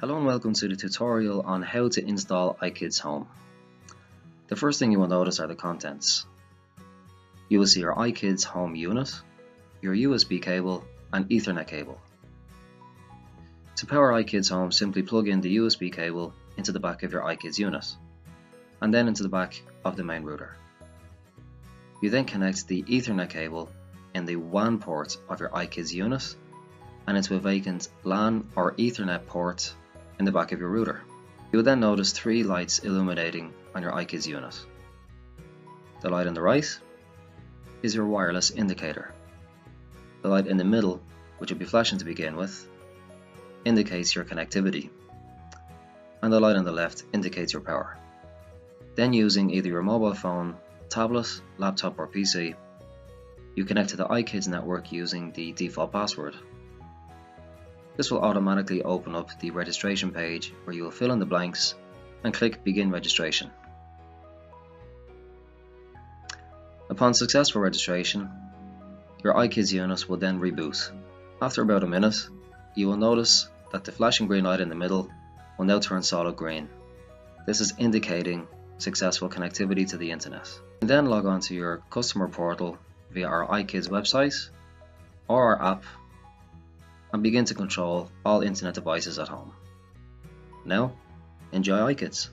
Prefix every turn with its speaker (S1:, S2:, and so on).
S1: Hello and welcome to the tutorial on how to install ikydz Home. The first thing you will notice are the contents. You will see your ikydz Home unit, your USB cable and Ethernet cable. To power ikydz Home, simply plug in the USB cable into the back of your ikydz unit and then into the back of the main router. You then connect the Ethernet cable in the WAN port of your ikydz unit and into a vacant LAN or Ethernet port in the back of your router. You will then notice three lights illuminating on your ikydz unit. The light on the right is your wireless indicator. The light in the middle, which will be flashing to begin with, indicates your connectivity. And the light on the left indicates your power. Then using either your mobile phone, tablet, laptop or PC, you connect to the ikydz network using the default password. This will automatically open up the registration page where you will fill in the blanks and click Begin Registration. Upon successful registration, your ikydz unit will then reboot. After about a minute, you will notice that the flashing green light in the middle will now turn solid green. This is indicating successful connectivity to the internet. You then log on to your customer portal via our ikydz website or our app and begin to control all internet devices at home. Now, enjoy ikydz.